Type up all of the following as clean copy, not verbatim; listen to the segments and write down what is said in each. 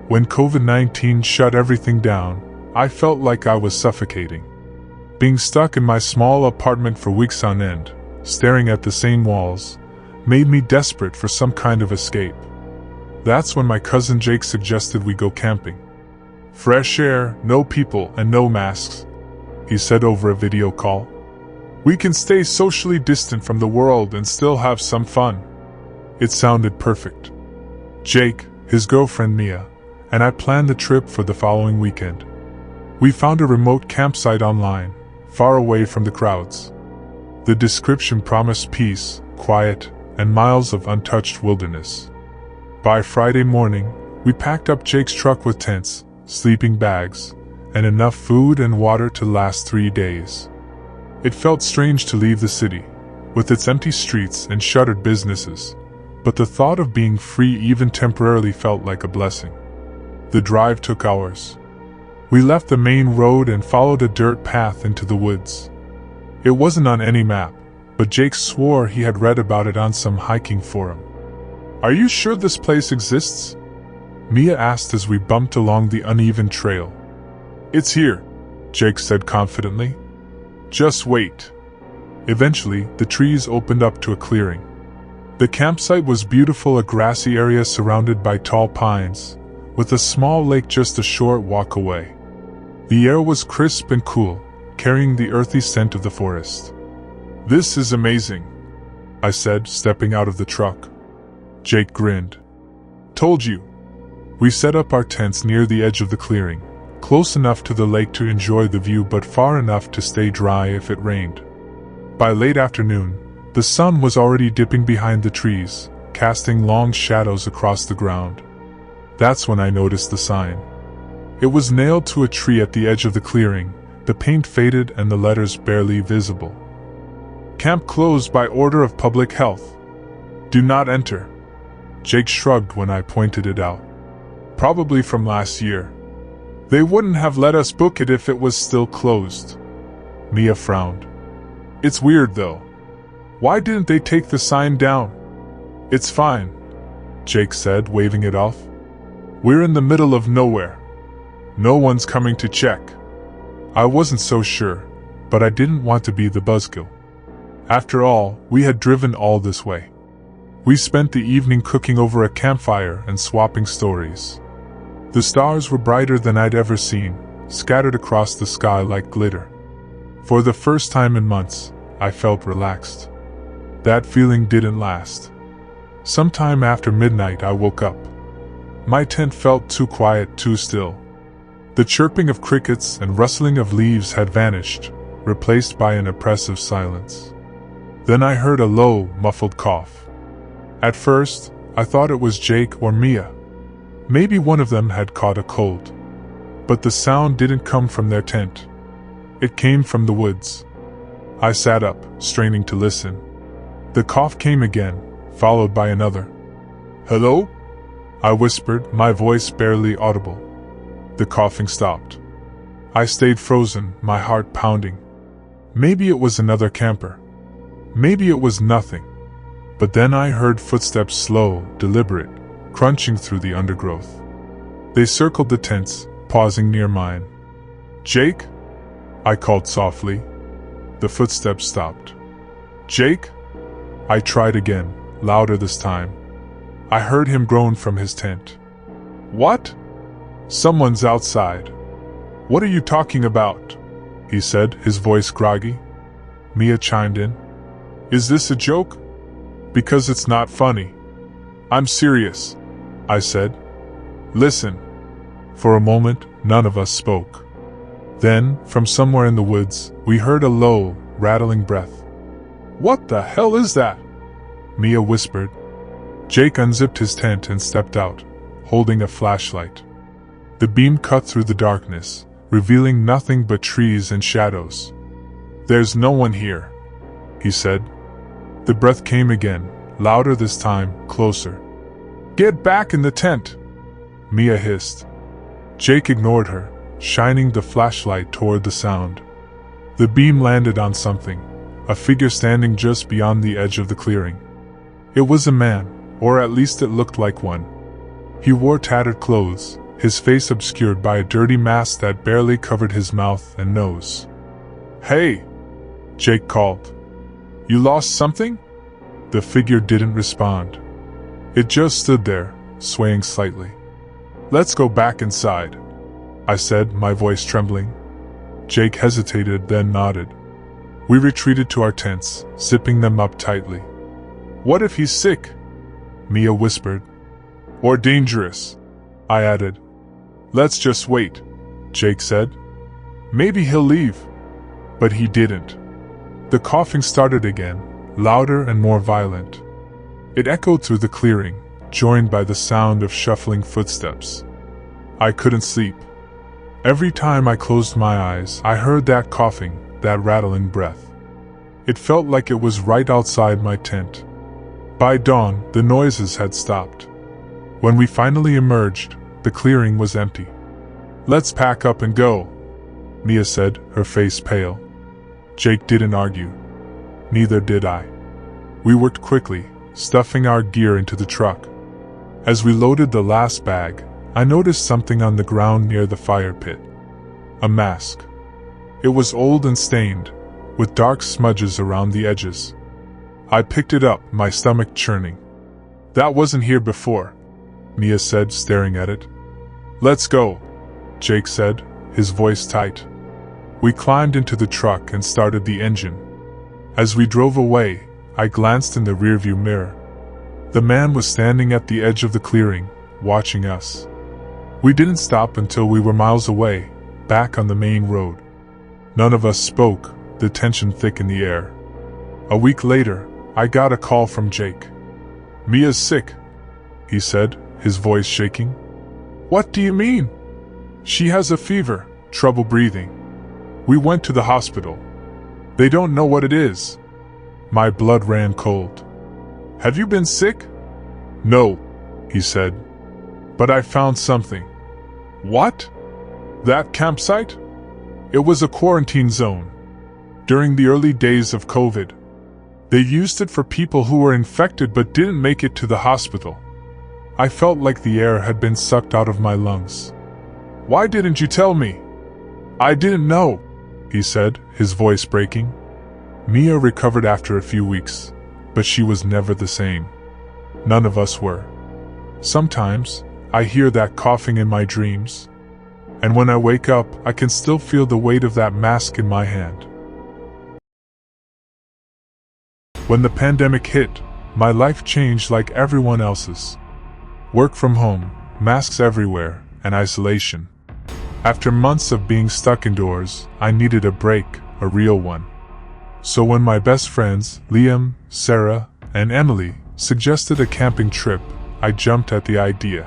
When COVID-19 shut everything down, I felt like I was suffocating. Being stuck in my small apartment for weeks on end, staring at the same walls, made me desperate for some kind of escape. That's when my cousin Jake suggested we go camping. Fresh air, no people, and no masks, he said over a video call. We can stay socially distant from the world and still have some fun. It sounded perfect. Jake, his girlfriend Mia, and I planned the trip for the following weekend. We found a remote campsite online, far away from the crowds. The description promised peace, quiet, and miles of untouched wilderness. By Friday morning, we packed up Jake's truck with tents, sleeping bags, and enough food and water to last 3 days. It felt strange to leave the city, with its empty streets and shuttered businesses, but the thought of being free even temporarily felt like a blessing. The drive took hours. We left the main road and followed a dirt path into the woods. It wasn't on any map, but Jake swore he had read about it on some hiking forum. Are you sure this place exists? Mia asked as we bumped along the uneven trail. It's here, Jake said confidently. Just wait. Eventually, the trees opened up to a clearing. The campsite was beautiful, a grassy area surrounded by tall pines, with a small lake just a short walk away. The air was crisp and cool, carrying the earthy scent of the forest. This is amazing, I said, stepping out of the truck. Jake grinned. Told you. We set up our tents near the edge of the clearing, close enough to the lake to enjoy the view but far enough to stay dry if it rained. By late afternoon, the sun was already dipping behind the trees, casting long shadows across the ground. That's when I noticed the sign. It was nailed to a tree at the edge of the clearing, the paint faded and the letters barely visible. Camp closed by order of public health. Do not enter. Jake shrugged when I pointed it out. Probably from last year. They wouldn't have let us book it if it was still closed. Mia frowned. It's weird though. Why didn't they take the sign down? It's fine, Jake said, waving it off. We're in the middle of nowhere. No one's coming to check. I wasn't so sure, but I didn't want to be the buzzkill. After all, we had driven all this way. We spent the evening cooking over a campfire and swapping stories. The stars were brighter than I'd ever seen, scattered across the sky like glitter. For the first time in months, I felt relaxed. That feeling didn't last. Sometime after midnight I woke up. My tent felt too quiet, too still. The chirping of crickets and rustling of leaves had vanished, replaced by an oppressive silence. Then I heard a low, muffled cough. At first, I thought it was Jake or Mia. Maybe one of them had caught a cold. But the sound didn't come from their tent. It came from the woods. I sat up, straining to listen. The cough came again, followed by another. Hello? I whispered, my voice barely audible. The coughing stopped. I stayed frozen, my heart pounding. Maybe it was another camper. Maybe it was nothing. But then I heard footsteps, slow, deliberate, crunching through the undergrowth. They circled the tents, pausing near mine. Jake? I called softly. The footsteps stopped. Jake? I tried again, louder this time. I heard him groan from his tent. What? Someone's outside. What are you talking about? He said, his voice groggy. Mia chimed in. Is this a joke? Because it's not funny. I'm serious, I said. Listen. For a moment, none of us spoke. Then, from somewhere in the woods, we heard a low, rattling breath. What the hell is that? Mia whispered. Jake unzipped his tent and stepped out, holding a flashlight. The beam cut through the darkness, revealing nothing but trees and shadows. There's no one here, he said. The breath came again, louder this time, closer. Get back in the tent, Mia hissed. Jake ignored her, shining the flashlight toward the sound. The beam landed on something, a figure standing just beyond the edge of the clearing. It was a man, or at least it looked like one. He wore tattered clothes, his face obscured by a dirty mask that barely covered his mouth and nose. "Hey!" Jake called. "You lost something?" The figure didn't respond. It just stood there, swaying slightly. "Let's go back inside," I said, my voice trembling. Jake hesitated, then nodded. We retreated to our tents, zipping them up tightly. "What if he's sick?" Mia whispered. "Or dangerous," I added. "Let's just wait," Jake said. "Maybe he'll leave." But he didn't. The coughing started again, louder and more violent. It echoed through the clearing, joined by the sound of shuffling footsteps. I couldn't sleep. Every time I closed my eyes, I heard that coughing, that rattling breath. It felt like it was right outside my tent. By dawn, the noises had stopped. When we finally emerged, the clearing was empty. "Let's pack up and go," Mia said, her face pale. Jake didn't argue. Neither did I. We worked quickly, stuffing our gear into the truck. As we loaded the last bag, I noticed something on the ground near the fire pit. A mask. It was old and stained, with dark smudges around the edges. I picked it up, my stomach churning. "That wasn't here before," Mia said, staring at it. "Let's go," Jake said, his voice tight. We climbed into the truck and started the engine. As we drove away, I glanced in the rearview mirror. The man was standing at the edge of the clearing, watching us. We didn't stop until we were miles away, back on the main road. None of us spoke, the tension thick in the air. A week later, I got a call from Jake. "Mia's sick," he said, his voice shaking. "What do you mean?" "She has a fever, trouble breathing. We went to the hospital. They don't know what it is." My blood ran cold. "Have you been sick?" "No," he said. "But I found something." "What?" "That campsite? It was a quarantine zone. During the early days of COVID. They used it for people who were infected but didn't make it to the hospital. I felt like the air had been sucked out of my lungs. "Why didn't you tell me?" "I didn't know," he said, his voice breaking. Mia recovered after a few weeks, but she was never the same. None of us were. Sometimes, I hear that coughing in my dreams. And when I wake up, I can still feel the weight of that mask in my hand. When the pandemic hit, my life changed like everyone else's. Work from home, masks everywhere, and isolation. After months of being stuck indoors, I needed a break, a real one. So when my best friends, Liam, Sarah, and Emily, suggested a camping trip, I jumped at the idea.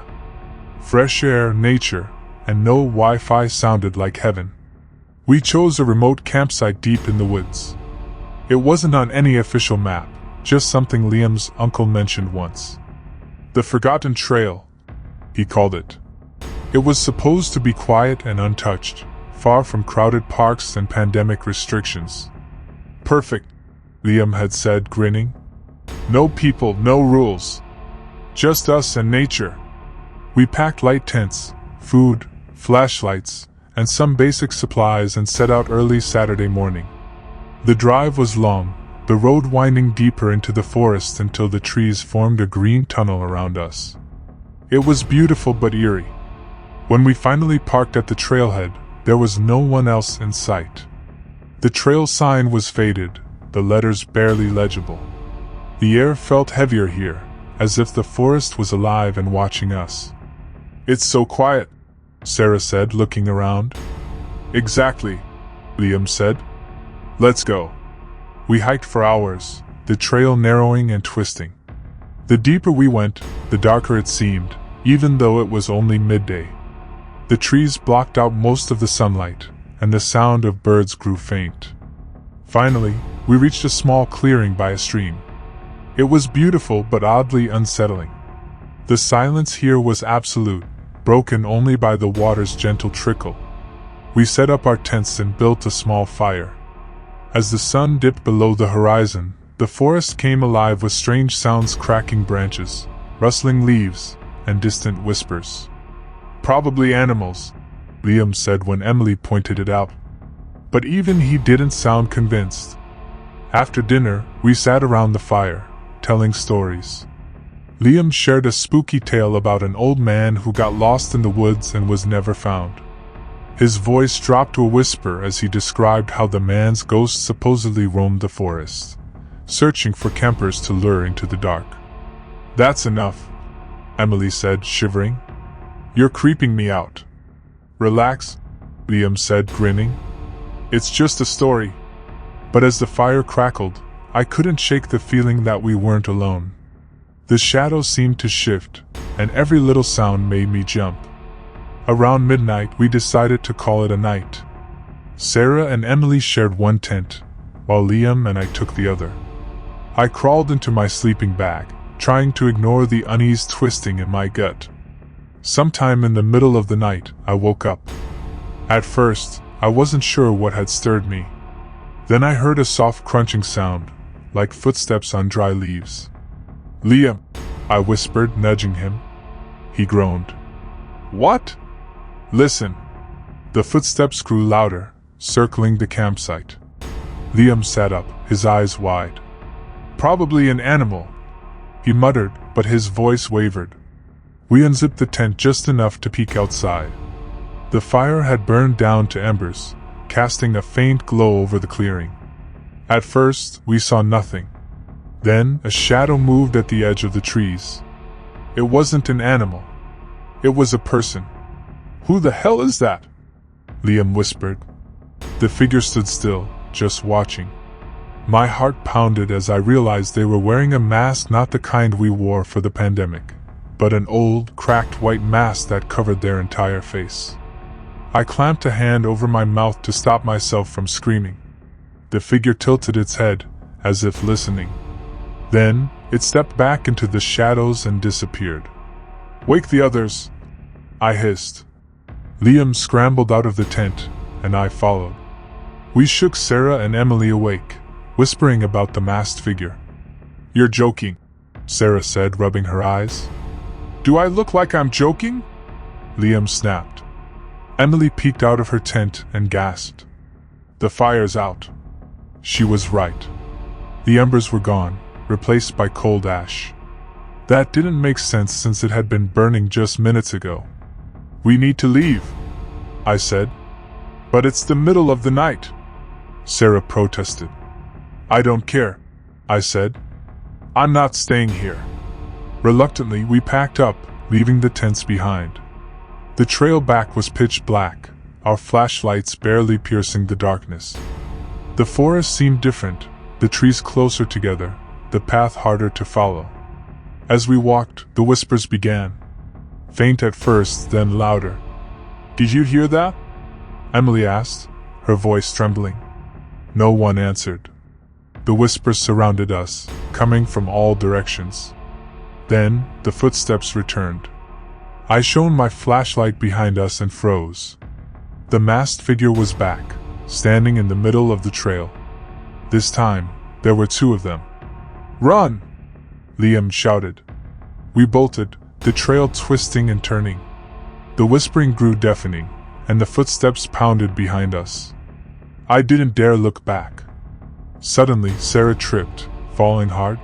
Fresh air, nature, and no Wi-Fi sounded like heaven. We chose a remote campsite deep in the woods. It wasn't on any official map, just something Liam's uncle mentioned once. The Forgotten Trail, he called it. It was supposed to be quiet and untouched, far from crowded parks and pandemic restrictions. "Perfect," Liam had said, grinning. "No people, no rules. Just us and nature." We packed light tents, food, flashlights, and some basic supplies and set out early Saturday morning. The drive was long, the road winding deeper into the forest until the trees formed a green tunnel around us. It was beautiful but eerie. When we finally parked at the trailhead, there was no one else in sight. The trail sign was faded, the letters barely legible. The air felt heavier here, as if the forest was alive and watching us. "It's so quiet," Sarah said, looking around. "Exactly," Liam said. "Let's go." We hiked for hours, the trail narrowing and twisting. The deeper we went, the darker it seemed, even though it was only midday. The trees blocked out most of the sunlight, and the sound of birds grew faint. Finally, we reached a small clearing by a stream. It was beautiful but oddly unsettling. The silence here was absolute, broken only by the water's gentle trickle. We set up our tents and built a small fire. As the sun dipped below the horizon, the forest came alive with strange sounds, cracking branches, rustling leaves, and distant whispers. Probably animals, Liam said when Emily pointed it out. But even he didn't sound convinced. After dinner, we sat around the fire, telling stories. Liam shared a spooky tale about an old man who got lost in the woods and was never found. His voice dropped to a whisper as he described how the man's ghost supposedly roamed the forest, searching for campers to lure into the dark. "That's enough," Emily said, shivering. "You're creeping me out." "Relax," Liam said, grinning. "It's just a story." But as the fire crackled, I couldn't shake the feeling that we weren't alone. The shadows seemed to shift, and every little sound made me jump. Around midnight, we decided to call it a night. Sarah and Emily shared one tent, while Liam and I took the other. I crawled into my sleeping bag, trying to ignore the unease twisting in my gut. Sometime in the middle of the night, I woke up. At first, I wasn't sure what had stirred me. Then I heard a soft crunching sound, like footsteps on dry leaves. "Liam," I whispered, nudging him. He groaned. "What?" "Listen." The footsteps grew louder, circling the campsite. Liam sat up, his eyes wide. "Probably an animal," he muttered, but his voice wavered. We unzipped the tent just enough to peek outside. The fire had burned down to embers, casting a faint glow over the clearing. At first, we saw nothing. Then, a shadow moved at the edge of the trees. It wasn't an animal. It was a person. "Who the hell is that?" Liam whispered. The figure stood still, just watching. My heart pounded as I realized they were wearing a mask, not the kind we wore for the pandemic, but an old, cracked white mask that covered their entire face. I clamped a hand over my mouth to stop myself from screaming. The figure tilted its head, as if listening. Then, it stepped back into the shadows and disappeared. "Wake the others," I hissed. Liam scrambled out of the tent, and I followed. We shook Sarah and Emily awake, whispering about the masked figure. "You're joking," Sarah said, rubbing her eyes. "Do I look like I'm joking?" Liam snapped. Emily peeked out of her tent and gasped. "The fire's out." She was right. The embers were gone, replaced by cold ash. That didn't make sense since it had been burning just minutes ago. "We need to leave," I said. "But it's the middle of the night," Sarah protested. "I don't care," I said. "I'm not staying here." Reluctantly, we packed up, leaving the tents behind. The trail back was pitch black, our flashlights barely piercing the darkness. The forest seemed different, the trees closer together, the path harder to follow. As we walked, the whispers began. Faint at first, then louder. "Did you hear that?" Emily asked, her voice trembling. No one answered. The whispers surrounded us, coming from all directions. Then, the footsteps returned. I shone my flashlight behind us and froze. The masked figure was back, standing in the middle of the trail. This time, there were two of them. "Run!" Liam shouted. We bolted, the trail twisting and turning. The whispering grew deafening, and the footsteps pounded behind us. I didn't dare look back. Suddenly, Sarah tripped, falling hard.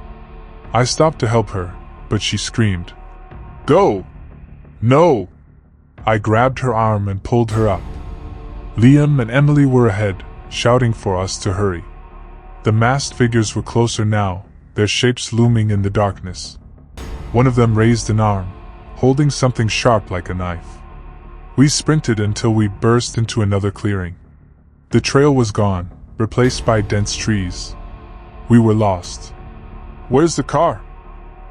I stopped to help her, but she screamed. "Go!" "No!" I grabbed her arm and pulled her up. Liam and Emily were ahead, shouting for us to hurry. The masked figures were closer now, their shapes looming in the darkness. One of them raised an arm, holding something sharp like a knife. We sprinted until we burst into another clearing. The trail was gone, replaced by dense trees. We were lost. "Where's the car?"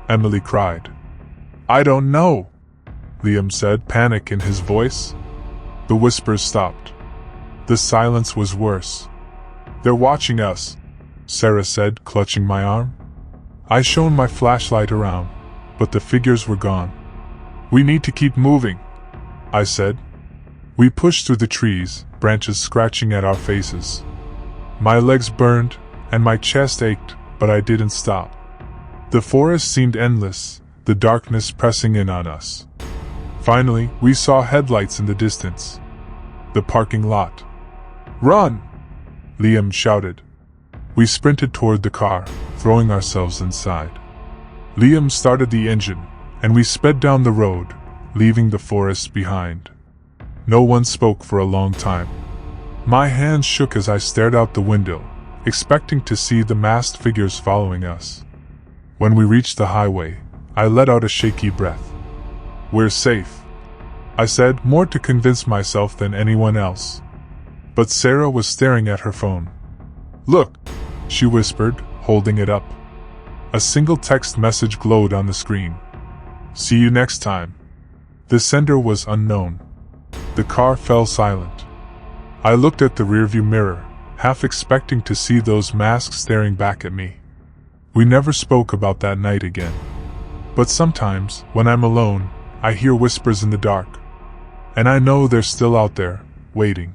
Emily cried. "I don't know," Liam said, panic in his voice. The whispers stopped. The silence was worse. "They're watching us," Sarah said, clutching my arm. I shone my flashlight around, but the figures were gone. "We need to keep moving," I said. We pushed through the trees, branches scratching at our faces. My legs burned, and my chest ached, but I didn't stop. The forest seemed endless, the darkness pressing in on us. Finally, we saw headlights in the distance. The parking lot. "Run!" Liam shouted. We sprinted toward the car, throwing ourselves inside. Liam started the engine, and we sped down the road, leaving the forest behind. No one spoke for a long time. My hands shook as I stared out the window, expecting to see the masked figures following us. When we reached the highway, I let out a shaky breath. "We're safe," I said, more to convince myself than anyone else. But Sarah was staring at her phone. "Look," she whispered, holding it up. A single text message glowed on the screen. "See you next time." The sender was unknown. The car fell silent. I looked at the rearview mirror, half expecting to see those masks staring back at me. We never spoke about that night again. But sometimes, when I'm alone, I hear whispers in the dark. And I know they're still out there, waiting.